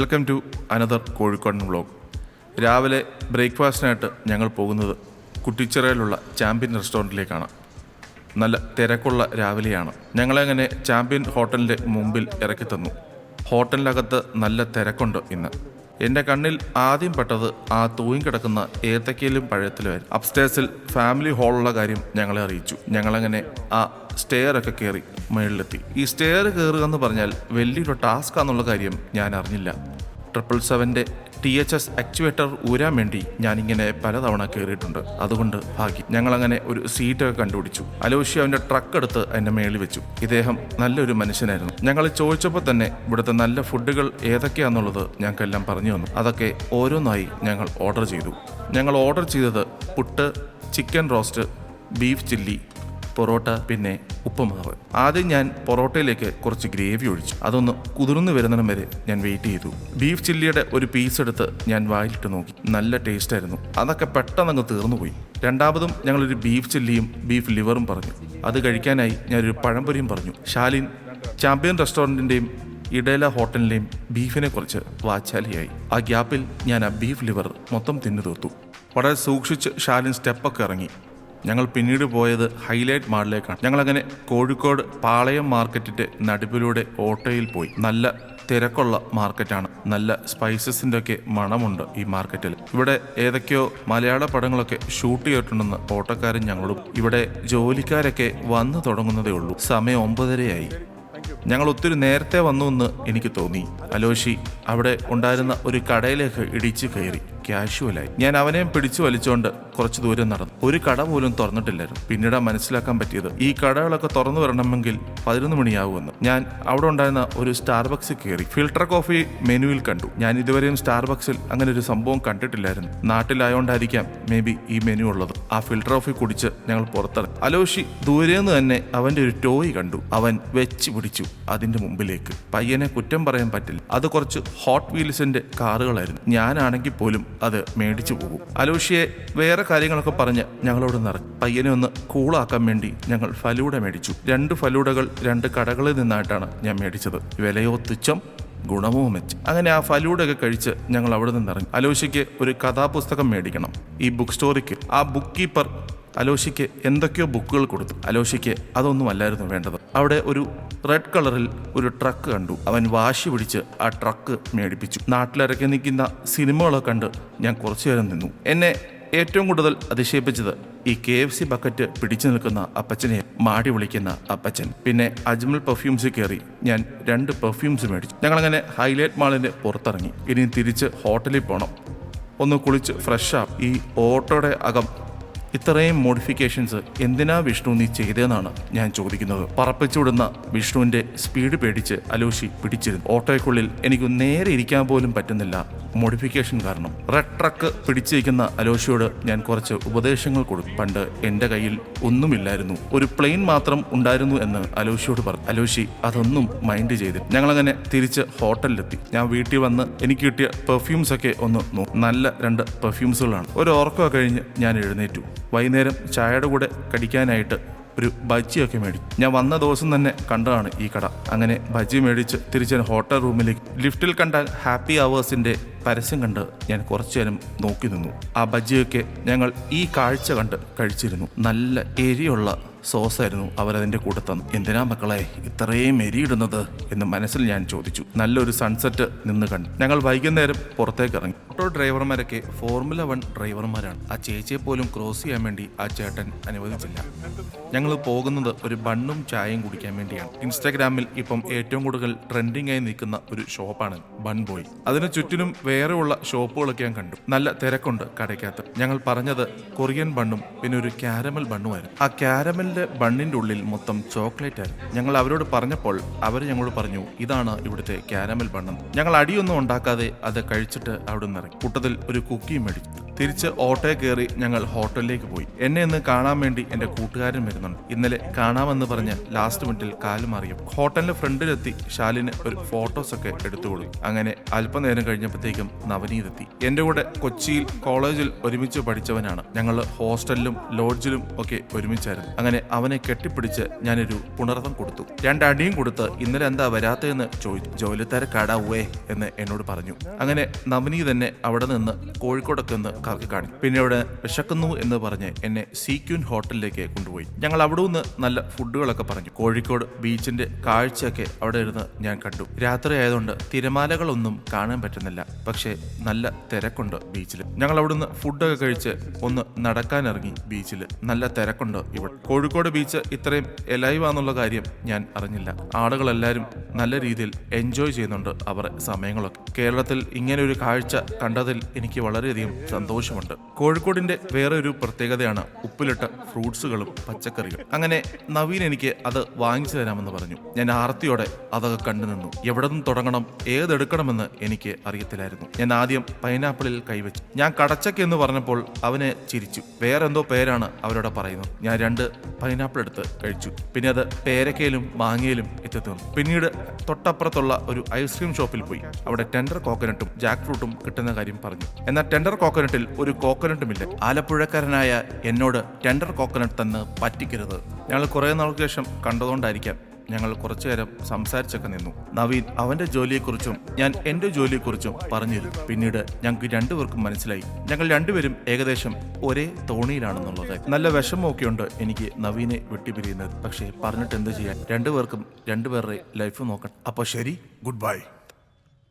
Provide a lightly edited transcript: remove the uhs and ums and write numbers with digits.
Welcome to another കോഴിക്കോടൻ vlog. രാവിലെ ബ്രേക്ക്ഫാസ്റ്റിനായിട്ട് ഞങ്ങൾ പോകുന്നത് കുട്ടിച്ചിറയിലുള്ള ചാമ്പ്യൻ റെസ്റ്റോറൻറ്റിലേക്കാണ്. നല്ല തിരക്കുള്ള രാവിലെയാണ്. ഞങ്ങളങ്ങനെ ചാമ്പ്യൻ ഹോട്ടലിൻ്റെ മുമ്പിൽ ഇറക്കി തന്നു. ഹോട്ടലിനകത്ത് നല്ല തിരക്കുണ്ട് ഇന്ന്. എൻ്റെ കണ്ണിൽ ആദ്യം പെട്ടത് ആ തൂങ്ങിക്കിടക്കുന്ന ഏത്തക്കയിലും പഴയത്തിലുമായിരുന്നു. അപ്സ്റ്റേഴ്സിൽ ഫാമിലി ഹാളുള്ള കാര്യം ഞങ്ങളെ അറിയിച്ചു. ഞങ്ങളങ്ങനെ ആ സ്റ്റെയറൊക്കെ കയറി മുകളിലെത്തി. ഈ സ്റ്റെയർ കയറുക എന്ന് പറഞ്ഞാൽ വലിയൊരു ടാസ്ക് ആണെന്നുള്ള കാര്യം ഞാൻ അറിഞ്ഞില്ല. 777-ൻ്റെ THS ആക്ച്വേറ്റർ ഊരാൻ വേണ്ടി ഞാനിങ്ങനെ പലതവണ കയറിയിട്ടുണ്ട്. അതുകൊണ്ട് ഭാഗ്യം. ഞങ്ങളങ്ങനെ ഒരു സീറ്റൊക്കെ കണ്ടുപിടിച്ചു. അലോഷി അവൻ്റെ ട്രക്ക് എടുത്ത് എൻ്റെ മേളിൽ വെച്ചു. ഇദ്ദേഹം നല്ലൊരു മനുഷ്യനായിരുന്നു. ഞങ്ങൾ ചോദിച്ചപ്പോൾ തന്നെ ഇവിടുത്തെ നല്ല ഫുഡുകൾ ഏതൊക്കെയാണെന്നുള്ളത് ഞങ്ങൾക്കെല്ലാം പറഞ്ഞു തന്നു. അതൊക്കെ ഓരോന്നായി ഞങ്ങൾ ഓർഡർ ചെയ്തു. ഞങ്ങൾ ഓർഡർ ചെയ്തത് puttu, chicken roast, beef chilli, porotta, പിന്നെ ഉപ്പുമാവ്. ആദ്യം ഞാൻ പൊറോട്ടയിലേക്ക് കുറച്ച് ഗ്രേവി ഒഴിച്ചു. അതൊന്ന് കുതിർന്നു വരുന്നിടം വരെ ഞാൻ വെയിറ്റ് ചെയ്തു. ബീഫ് ചില്ലിയുടെ ഒരു പീസ് എടുത്ത് ഞാൻ വായിലിട്ട് നോക്കി. നല്ല ടേസ്റ്റ് ആയിരുന്നു. അതൊക്കെ പെട്ടെന്ന് തീർന്നുപോയി. രണ്ടാമതും ഞങ്ങളൊരു ബീഫ് ചില്ലിയും ബീഫ് ലിവറും പറഞ്ഞു. അത് കഴിക്കാനായി ഞാനൊരു പഴംപൊരിയും പറഞ്ഞു. ശാലിൻ ചാമ്പ്യൻ റെസ്റ്റോറൻറ്റിൻ്റെയും ഇഡേല ഹോട്ടലിൻ്റെയും ബീഫിനെ കുറിച്ച് വാചാലിയായി. ആ ഗ്യാപ്പിൽ ഞാൻ ആ ബീഫ് ലിവർ മൊത്തം തിന്നു തീർത്തു. വളരെ സൂക്ഷിച്ച് ശാലിൻ സ്റ്റെപ്പൊക്കെ ഇറങ്ങി. ഞങ്ങൾ പിന്നീട് പോയത് ഹൈലൈറ്റ് മാളിലേക്കാണ്. ഞങ്ങളങ്ങനെ കോഴിക്കോട് പാളയം മാർക്കറ്റിൻ്റെ നടുവിലൂടെ ഓട്ടോയിൽ പോയി. നല്ല തിരക്കുള്ള മാർക്കറ്റാണ്. നല്ല സ്പൈസസിൻ്റെ ഒക്കെ മണമുണ്ട് ഈ മാർക്കറ്റിൽ. ഇവിടെ ഏതൊക്കെയോ മലയാള പടങ്ങളൊക്കെ ഷൂട്ട് ചെയ്തിട്ടുണ്ടെന്ന് ഓട്ടോക്കാരൻ ഞങ്ങളോടും. ഇവിടെ ജോലിക്കാരൊക്കെ വന്നു തുടങ്ങുന്നതേ ഉള്ളൂ. സമയം 9:30 ഞങ്ങൾ ഒത്തിരി നേരത്തെ വന്നു എന്ന് എനിക്ക് തോന്നി. അലോഷി അവിടെ ഉണ്ടായിരുന്ന ഒരു കടയിലേക്ക് ഇടിച്ചു കയറി കാഷ്വലായി. ഞാൻ അവനെയും പിടിച്ചു വലിച്ചുകൊണ്ട് കുറച്ച് ദൂരം നടന്നു. ഒരു കട പോലും തുറന്നിട്ടില്ലായിരുന്നു. പിന്നീട് മനസ്സിലാക്കാൻ പറ്റിയത് ഈ കടകളൊക്കെ തുറന്നു വരണമെങ്കിൽ 11 മണിയാവുമെന്ന്. ഞാൻ അവിടെ ഉണ്ടായിരുന്ന ഒരു സ്റ്റാർബക്സിൽ കയറി ഫിൽട്ടർ കോഫി മെനുവിൽ കണ്ടു. ഞാൻ ഇതുവരെയും സ്റ്റാർബക്സിൽ അങ്ങനെ ഒരു സംഭവം കണ്ടിട്ടില്ലായിരുന്നു. നാട്ടിലായോണ്ടായിരിക്കാം മേ ബി ഈ മെനു ഉള്ളത്. ആ ഫിൽട്ടർ കോഫി കുടിച്ച് ഞങ്ങൾ പുറത്തിറങ്ങി. അലോഷി ദൂരേന്ന് തന്നെ അവന്റെ ഒരു ടോയ് കണ്ടു. അവൻ വെച്ച് പിടിച്ചു അതിന്റെ മുമ്പിലേക്ക്. പയ്യനെ കുറ്റം പറയാൻ പറ്റില്ല. അത് കുറച്ച് ഹോട്ട് വീൽസിന്റെ കാറുകളായിരുന്നു. ഞാനാണെങ്കിൽ പോലും അത് മേടിച്ചു പോകും. അലോഷിയെ വേറെ കാര്യങ്ങളൊക്കെ പറഞ്ഞ് ഞങ്ങളോട് നിറഞ്ഞു. പയ്യനെ ഒന്ന് കൂളാക്കാൻ വേണ്ടി ഞങ്ങൾ ഫലൂഡ മേടിച്ചു. 2 ഫലൂഡകൾ 2 കടകളിൽ നിന്നായിട്ടാണ് ഞാൻ മേടിച്ചത്. വിലയോ തുച്ഛം, ഗുണമോ മെച്ചം. അങ്ങനെ ആ ഫലൂഡൊക്കെ കഴിച്ച് ഞങ്ങൾ അവിടെ നിന്നിറങ്ങി. അലോഷിക്ക് ഒരു കഥാപുസ്തകം മേടിക്കണം. ഈ ബുക്ക് സ്റ്റോറിക്ക് ആ ബുക്ക് കീപ്പർ അലോഷിക്ക് എന്തൊക്കെയോ ബുക്കുകൾ കൊടുത്തു. അലോഷിക്ക് അതൊന്നുമല്ലായിരുന്നു വേണ്ടത്. അവിടെ ഒരു റെഡ് കളറിൽ ഒരു ട്രക്ക് കണ്ടു. അവൻ വാശി പിടിച്ച് ആ ട്രക്ക് മേടിപ്പിച്ചു. നാട്ടിലിറക്കി നിൽക്കുന്ന സിനിമകളൊക്കെ കണ്ട് ഞാൻ കുറച്ചു നേരം നിന്നു. എന്നെ ഏറ്റവും കൂടുതൽ അതിശയിപ്പിച്ചത് ഈ KFC ബക്കറ്റ് പിടിച്ചു നിൽക്കുന്ന അപ്പച്ചനെ മാടി വിളിക്കുന്ന അപ്പച്ചൻ. പിന്നെ അജ്മൽ പെർഫ്യൂംസിൽ കയറി ഞാൻ 2 പെർഫ്യൂംസ് മേടിച്ചു. ഞങ്ങളങ്ങനെ ഹൈലൈറ്റ് മാളിൻ്റെ പുറത്തിറങ്ങി. ഇനി തിരിച്ച് ഹോട്ടലിൽ പോകണം. ഒന്ന് കുളിച്ച് ഫ്രഷാണ്. ഈ ഓട്ടോയുടെ അകം ഇത്രയും മോഡിഫിക്കേഷൻസ് എന്തിനാ വിഷ്ണു നീ ചെയ്തതെന്നാണ് ഞാൻ ചോദിക്കുന്നത്. പറപ്പിച്ചുവിടുന്ന വിഷ്ണുവിൻ്റെ സ്പീഡ് പേടിച്ച് അലോഷി പിടിച്ചിരുന്നു. ഓട്ടോയ്ക്കുള്ളിൽ എനിക്ക് നേരെ ഇരിക്കാൻ പോലും പറ്റുന്നില്ല, മോഡിഫിക്കേഷൻ കാരണം. റെഡ് ട്രക്ക് പിടിച്ചിരിക്കുന്ന അലോഷിയോട് ഞാൻ കുറച്ച് ഉപദേശങ്ങൾ കൊടുത്തു. പണ്ട് എൻ്റെ കയ്യിൽ ഒന്നുമില്ലായിരുന്നു, ഒരു പ്ലെയിൻ മാത്രം ഉണ്ടായിരുന്നു എന്ന് അലോഷിയോട് പറഞ്ഞു. അലോഷി അതൊന്നും മൈൻഡ് ചെയ്തില്ല. ഞങ്ങളങ്ങനെ തിരിച്ച് ഹോട്ടലിലെത്തി. ഞാൻ വീട്ടിൽ വന്ന് എനിക്ക് കിട്ടിയ പെർഫ്യൂംസ് ഒക്കെ ഒന്ന് നോക്കും. നല്ല 2 പെർഫ്യൂംസുകളാണ്. ഒരു ഉറക്കമൊക്കെ കഴിഞ്ഞ് ഞാൻ എഴുന്നേറ്റു. വൈകുന്നേരം ചായയുടെ കൂടെ കടിക്കാനായിട്ട് ഒരു ബജ്ജിയൊക്കെ മേടിച്ചു. ഞാൻ വന്ന ദിവസം തന്നെ കണ്ടതാണ് ഈ കട. അങ്ങനെ ബജ്ജി മേടിച്ച് തിരിച്ച് ഹോട്ടൽ റൂമിലേക്ക്. ലിഫ്റ്റിൽ കണ്ട ഹാപ്പി അവേഴ്സിൻ്റെ പരസ്യം കണ്ട് ഞാൻ കുറച്ചു നേരം നോക്കി നിന്നു. ആ ബജ്ജിയൊക്കെ ഞങ്ങൾ ഈ കാഴ്ച കണ്ട് കഴിച്ചിരുന്നു. നല്ല എരിയുള്ള സോസായിരുന്നു അവരതിൻ്റെ കൂടെ തന്നു. എന്തിനാ മക്കളെ ഇത്രയും എരിയിടുന്നത് എന്ന് മനസ്സിൽ ഞാൻ ചോദിച്ചു. നല്ലൊരു സൺസെറ്റ് നിന്ന് കണ്ടു. ഞങ്ങൾ വൈകുന്നേരം പുറത്തേക്ക് ഇറങ്ങി. ഓട്ടോ ഡ്രൈവർമാരൊക്കെ ഫോർമുല 1 ഡ്രൈവർമാരാണ്. ആ ചേച്ചിയെ പോലും ക്രോസ് ചെയ്യാൻ വേണ്ടി ആ ചേട്ടൻ അനുവദിച്ചില്ല. ഞങ്ങൾ പോകുന്നത് ഒരു ബണ്ണും ചായയും കുടിക്കാൻ വേണ്ടിയാണ്. ഇൻസ്റ്റാഗ്രാമിൽ ഇപ്പം ഏറ്റവും കൂടുതൽ ട്രെൻഡിങ് ആയി നിൽക്കുന്ന ഒരു ഷോപ്പാണ് ബൺ ബോയ്. അതിന് ചുറ്റിനും വേറെയുള്ള ഷോപ്പുകളൊക്കെ ഞാൻ കണ്ടു. നല്ല തിരക്കുണ്ട് കടയ്ക്കകത്ത്. ഞങ്ങൾ പറഞ്ഞത് കൊറിയൻ ബണ്ണും പിന്നെ ഒരു കാരമൽ ബണ്ണുമായിരുന്നു. ആ കാരമൽ ബണ്ണിന്റെ ഉള്ളിൽ മൊത്തം ചോക്ലേറ്റ് ആയിരുന്നു. ഞങ്ങൾ അവരോട് പറഞ്ഞപ്പോൾ അവർ ഞങ്ങളോട് പറഞ്ഞു ഇതാണ് ഇവിടുത്തെ കാരമൽ ബണ്ണെന്ന്. ഞങ്ങൾ അടിയൊന്നും ഉണ്ടാക്കാതെ അത് കഴിച്ചിട്ട് അവിടെ നിന്ന് ഇറങ്ങി. കൂട്ടത്തിൽ ഒരു കുക്കിയും മേടിച്ചു. തിരിച്ച് ഓട്ടോയിൽ കയറി ഞങ്ങൾ ഹോട്ടലിലേക്ക് പോയി. എന്നെ ഇന്ന് കാണാൻ വേണ്ടി എന്റെ കൂട്ടുകാരൻ വരുന്നുണ്ട്. ഇന്നലെ കാണാമെന്ന് പറഞ്ഞ് ലാസ്റ്റ് മിനിറ്റിൽ കാലുമാറിയും. ഹോട്ടലിന്റെ ഫ്രണ്ടിലെത്തി ശാലിന് ഒരു ഫോട്ടോസ് ഒക്കെ എടുത്തു കൊടുത്തു. അങ്ങനെ അല്പനേരം കഴിഞ്ഞപ്പോഴത്തേക്കും നവനീത് എത്തി. എന്റെ കൂടെ കൊച്ചിയിൽ കോളേജിൽ ഒരുമിച്ച് പഠിച്ചവനാണ്. ഞങ്ങൾ ഹോസ്റ്റലിലും ലോഡ്ജിലും ഒക്കെ ഒരുമിച്ചായിരുന്നു. അങ്ങനെ അവനെ കെട്ടിപ്പിടിച്ച് ഞാനൊരു പുണർത്തം കൊടുത്തു. രണ്ടടിയും കൊടുത്ത് ഇന്നലെ എന്താ വരാത്തതെന്ന് ചോദിച്ചു. ജോലി തിരക്കാടാവേ എന്ന് എന്നോട് പറഞ്ഞു. അങ്ങനെ നവനീത് തന്നെ അവിടെ നിന്ന് കോഴിക്കോടൊക്കെ ഒന്ന് കറക്കി കാണിച്ചു. പിന്നെ അവിടെ വിശക്കുന്നു എന്ന് പറഞ്ഞ് എന്നെ സീക്യൂൻ ഹോട്ടലിലേക്ക് കൊണ്ടുപോയി. ഞങ്ങൾ അവിടെ നിന്ന് നല്ല ഫുഡുകളൊക്കെ പറഞ്ഞു. കോഴിക്കോട് ബീച്ചിന്റെ കാഴ്ചയൊക്കെ അവിടെ ഇരുന്ന് ഞാൻ കണ്ടു. രാത്രി ആയതുകൊണ്ട് തിരമാലകളൊന്നും കാണാൻ പറ്റുന്നില്ല. പക്ഷേ നല്ല തിരക്കുണ്ട് ബീച്ചിൽ. ഞങ്ങൾ അവിടുന്ന് ഫുഡൊക്കെ കഴിച്ച് ഒന്ന് നടക്കാനിറങ്ങി. ബീച്ചിൽ നല്ല തിരക്കുണ്ട് ഇവിടെ. കോഴിക്കോട് ബീച്ച് ഇത്രയും എലൈവാന്നുള്ള കാര്യം ഞാൻ അറിഞ്ഞില്ല. ആളുകളെല്ലാവരും നല്ല രീതിയിൽ എൻജോയ് ചെയ്യുന്നുണ്ട് അവരുടെ സമയങ്ങളൊക്കെ. കേരളത്തിൽ ഇങ്ങനെ ഒരു കാഴ്ച കണ്ടതിൽ എനിക്ക് വളരെയധികം സന്തോഷമുണ്ട്. കോഴിക്കോടിന്റെ വേറെ ഒരു പ്രത്യേകതയാണ് ഉപ്പിലിട്ട ഫ്രൂട്ട്സുകളും പച്ചക്കറികളും. അങ്ങനെ നവീൻ എനിക്ക് അത് വാങ്ങിച്ചു തരാമെന്ന് പറഞ്ഞു. ഞാൻ ആർത്തിയോടെ അതൊക്കെ കണ്ടു നിന്നു. എവിടെ നിന്ന് തുടങ്ങണം, ഏതെടുക്കണമെന്ന് എനിക്ക് അറിയത്തില്ലായിരുന്നു. ഞാൻ ആദ്യം പൈനാപ്പിളിൽ കൈവച്ചു. ഞാൻ കടച്ചക്ക എന്ന് പറഞ്ഞപ്പോൾ അവനെ ചിരിച്ചു. വേറെന്തോ പേരാണ് അവരോട് പറയുന്നത്. ഞാൻ 2 പൈനാപ്പിൾ എടുത്ത് കഴിച്ചു. പിന്നെ അത് പേരക്കയിലും മാങ്ങയിലും എത്തിത്തന്നു. പിന്നീട് തൊട്ടപ്പുറത്തുള്ള ഒരു ഐസ്ക്രീം ഷോപ്പിൽ പോയി. അവിടെ ടെൻഡർ കോക്കനട്ടും ജാക്ക് ഫ്രൂട്ടും കിട്ടുന്ന കാര്യം പറഞ്ഞു. എന്നാൽ ടെൻഡർ കോക്കനട്ടിൽ ഒരു കോക്കനട്ടുമില്ല. ആലപ്പുഴക്കാരനായ എന്നോട് ടെൻഡർ കോക്കനട്ട് തന്ന് പറ്റിക്കരുത്. ഞങ്ങൾ കുറേ നാൾക്ക് ശേഷം കണ്ടതുകൊണ്ടായിരിക്കാം ഞങ്ങൾ കുറച്ചു നേരം സംസാരിച്ചൊക്കെ നിന്നു. നവീൻ അവന്റെ ജോലിയെക്കുറിച്ചും ഞാൻ എന്റെ ജോലിയെക്കുറിച്ചും പറഞ്ഞിരുന്നു. പിന്നീട് ഞങ്ങൾക്ക് രണ്ടുപേർക്കും മനസ്സിലായി ഞങ്ങൾ രണ്ടുപേരും ഏകദേശം ഒരേ തോണിയിലാണെന്നുള്ളത്. നല്ല വിഷമമൊക്കെയുണ്ട് എനിക്ക് നവീനെ വിട്ടുപിരിയുന്നത്. പക്ഷേ പറഞ്ഞിട്ട് എന്ത് ചെയ്യാൻ, രണ്ടുപേർക്കും രണ്ടുപേരുടെ ലൈഫ് നോക്കണം. അപ്പോൾ ശരി, ഗുഡ് ബൈ.